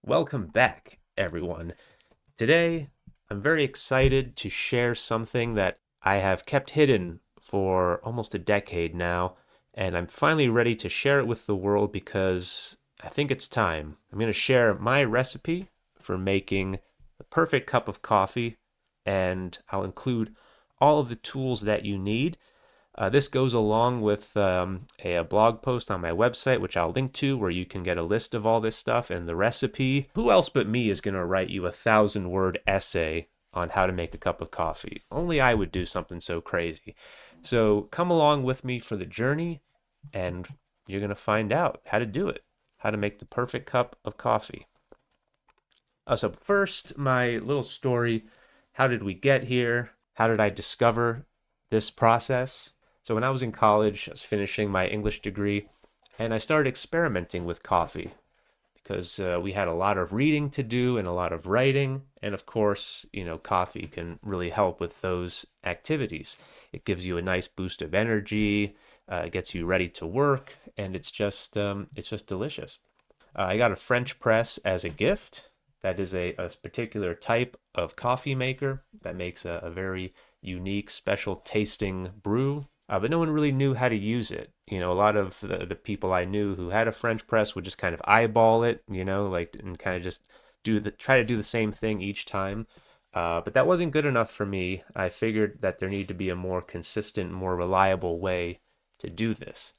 Welcome back, everyone. Today, I'm very excited to share something that I have kept hidden for almost a decade now, and I'm finally ready to share it with the world because I think it's time. I'm going to share my recipe for making the perfect cup of coffee, and I'll include all of the tools that you need. This goes along with a blog post on my website, which I'll link to, where you can get a list of all this stuff and the recipe. Who else but me is going to write you a 1,000-word essay on how to make a cup of coffee? Only I would do something so crazy. So come along with me for the journey, and you're going to find out how to do it, how to make the perfect cup of coffee. So, first, my little story. How did we get here? How did I discover this process? So, when I was in college, I was finishing my English degree, and I started experimenting with coffee because we had a lot of reading to do and a lot of writing. And of course, coffee can really help with those activities. It gives you a nice boost of energy, gets you ready to work, and it's just delicious. I got a French press as a gift. That is a particular type of coffee maker that makes a very unique, special tasting brew. But no one really knew how to use it. A lot of the people I knew who had a French press would just kind of eyeball it, like and kind of just try to do the same thing each time. But that wasn't good enough for me. I figured that there needed to be a more consistent, more reliable way to do this.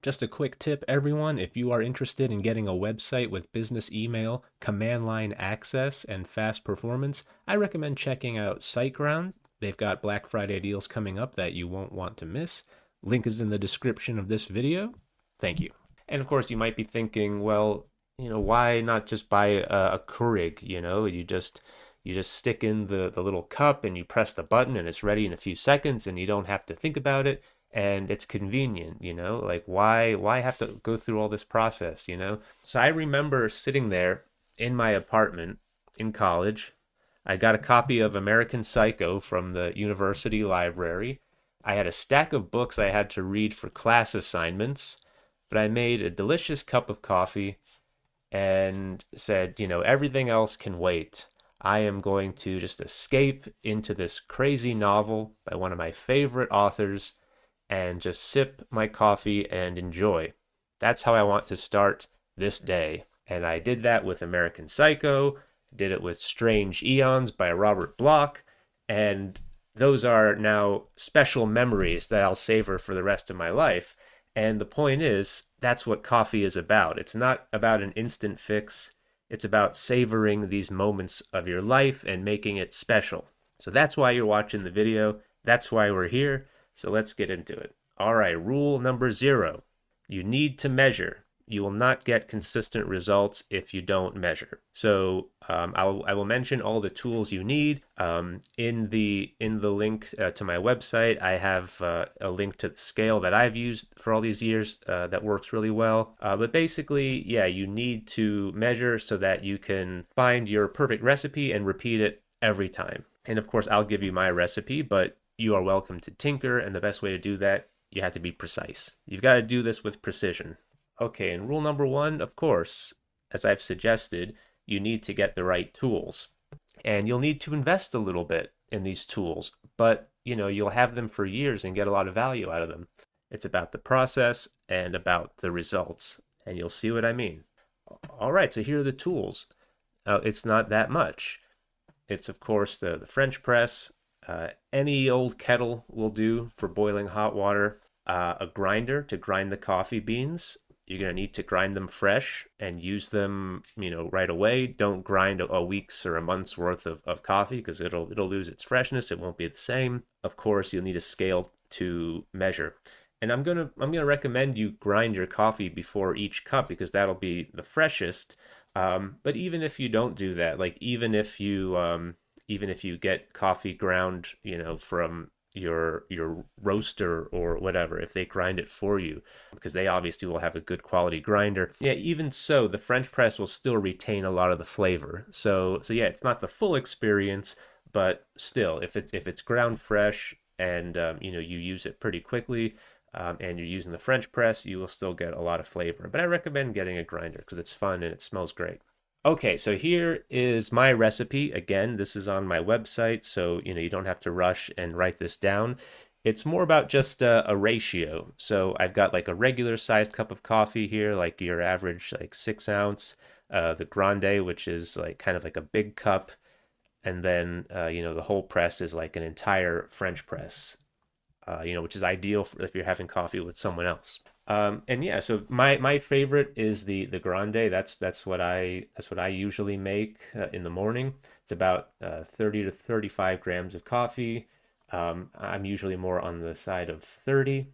Just a quick tip, everyone, if you are interested in getting a website with business email, command line access, and fast performance, I recommend checking out SiteGround. They've got Black Friday deals coming up that you won't want to miss. Link is in the description of this video. Thank you. And of course, you might be thinking, well, why not just buy a Keurig? You just stick in the little cup and you press the button and it's ready in a few seconds and you don't have to think about it and it's convenient, like why have to go through all this process? So I remember sitting there in my apartment in college. I got a copy of American Psycho from the university library. I had a stack of books I had to read for class assignments, but I made a delicious cup of coffee and said, everything else can wait. I am going to just escape into this crazy novel by one of my favorite authors and just sip my coffee and enjoy. That's how I want to start this day. And I did that with American Psycho, did it with Strange Eons by Robert Bloch, and those are now special memories that I'll savor for the rest of my life. And the point is, that's what coffee is about. It's not about an instant fix. It's about savoring these moments of your life and making it special. So that's why you're watching the video. That's why we're here. So let's get into it. All right, rule number 0. You need to measure. You will not get consistent results if you don't measure. So I will mention all the tools you need in the link to my website. I have a link to the scale that I've used for all these years that works really well. But basically, yeah, you need to measure so that you can find your perfect recipe and repeat it every time. And of course, I'll give you my recipe, but you are welcome to tinker. And the best way to do that, you have to be precise. You've got to do this with precision. Okay, and rule number 1, of course, as I've suggested, you need to get the right tools. And you'll need to invest a little bit in these tools, but you'll have them for years and get a lot of value out of them. It's about the process and about the results, and you'll see what I mean. All right, so here are the tools. It's not that much. It's, of course, the French press. Any old kettle will do for boiling hot water. A grinder to grind the coffee beans. You're going to need to grind them fresh and use them, right away. Don't grind a week's or a month's worth of coffee because it'll lose its freshness. It won't be the same. Of course, you'll need a scale to measure. And I'm gonna recommend you grind your coffee before each cup because that'll be the freshest. But even if you don't do that, like even if you get coffee ground, from your roaster or whatever, if they grind it for you, because they obviously will have a good quality grinder. Yeah, even so, the French press will still retain a lot of the flavor. So yeah, it's not the full experience, but still, if it's ground fresh and you use it pretty quickly, and you're using the French press, you will still get a lot of flavor. But I recommend getting a grinder because it's fun and it smells great. Okay, so here is my recipe. Again, this is on my website, so you don't have to rush and write this down. It's more about just a ratio. So I've got like a regular sized cup of coffee here, like your average like 6 ounce, the grande, which is like kind of like a big cup, and then the whole press is like an entire French press, which is ideal for if you're having coffee with someone else. And yeah, so my favorite is the grande. That's what I usually make in the morning. It's about 30 to 35 grams of coffee. I'm usually more on the side of 30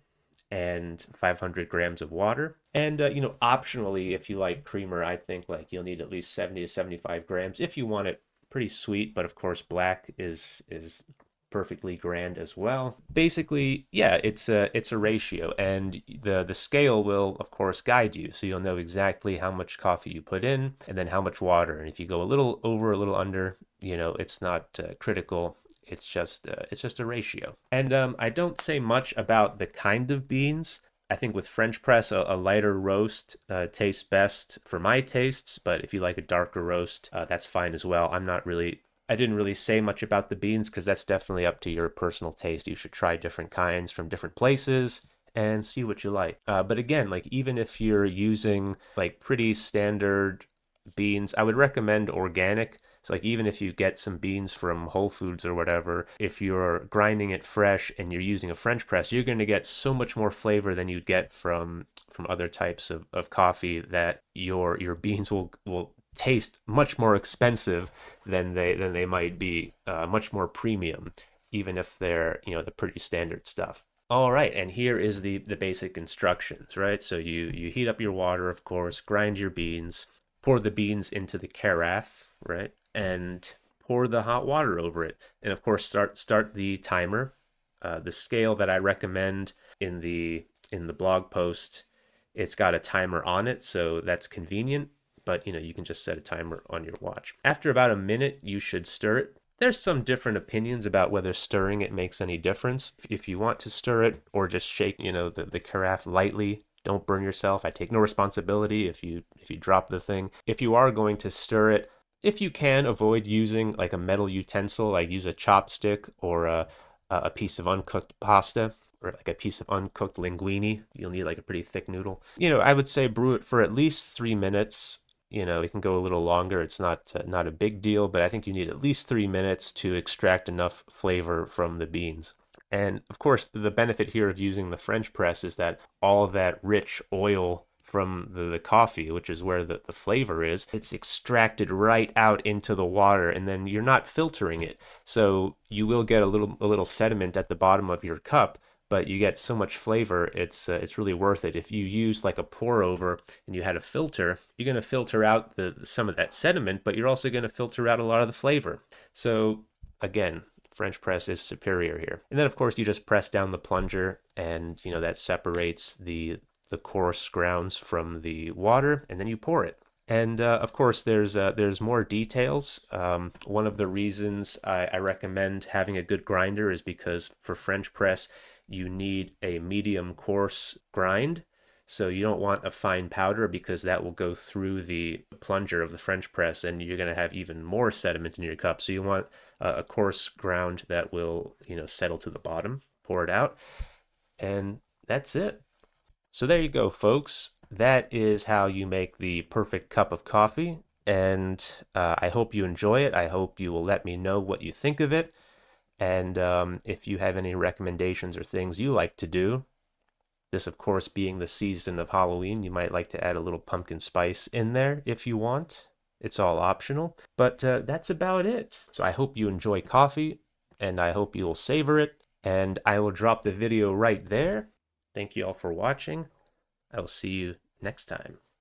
and 500 grams of water. And optionally, if you like creamer, I think like you'll need at least 70 to 75 grams if you want it pretty sweet. But of course, black is perfectly grand as well. Basically, yeah, it's a ratio, and the scale will of course guide you, so you'll know exactly how much coffee you put in, and then how much water. And if you go a little over, a little under, it's not critical. It's just a ratio. And I don't say much about the kind of beans. I think with French press, a lighter roast tastes best for my tastes, but if you like a darker roast, that's fine as well. I didn't really say much about the beans because that's definitely up to your personal taste. You should try different kinds from different places and see what you like. But again, like even if you're using like pretty standard beans, I would recommend organic. So like even if you get some beans from Whole Foods or whatever, if you're grinding it fresh and you're using a French press, you're going to get so much more flavor than you'd get from other types of coffee, that your beans will taste much more expensive than they might be, much more premium, even if they're the pretty standard stuff. All right, and here is the basic instructions, right? So you heat up your water, of course, grind your beans, pour the beans into the carafe, right? And pour the hot water over it. And of course, start the timer. The scale that I recommend in the blog post, it's got a timer on it, so that's convenient. But you can just set a timer on your watch. After about a minute, you should stir it. There's some different opinions about whether stirring it makes any difference. If you want to stir it or just shake, the carafe lightly, don't burn yourself. I take no responsibility if you drop the thing. If you are going to stir it, if you can avoid using like a metal utensil, like use a chopstick or a piece of uncooked pasta, or like a piece of uncooked linguine. You'll need like a pretty thick noodle. I would say brew it for at least 3 minutes. It can go a little longer. It's not a big deal, but I think you need at least 3 minutes to extract enough flavor from the beans. And of course, the benefit here of using the French press is that all that rich oil from the coffee, which is where the flavor is, it's extracted right out into the water, and then you're not filtering it. So you will get a little sediment at the bottom of your cup, but you get so much flavor, it's really worth it. If you use like a pour over and you had a filter, you're going to filter out some of that sediment, but you're also going to filter out a lot of the flavor. So again, French press is superior here. And then of course you just press down the plunger, and that separates the coarse grounds from the water, and then you pour it. And of course, there's more details. One of the reasons I recommend having a good grinder is because for French press, you need a medium coarse grind. So you don't want a fine powder, because that will go through the plunger of the French press, and you're going to have even more sediment in your cup. So you want a coarse ground that will, settle to the bottom. Pour it out, and that's it. So there you go, folks. That is how you make the perfect cup of coffee. And I hope you enjoy it. I hope you will let me know what you think of it. And if you have any recommendations or things you like to do, this, of course, being the season of Halloween, you might like to add a little pumpkin spice in there if you want. It's all optional. But that's about it. So I hope you enjoy coffee, and I hope you'll savor it. And I will drop the video right there. Thank you all for watching. I will see you next time.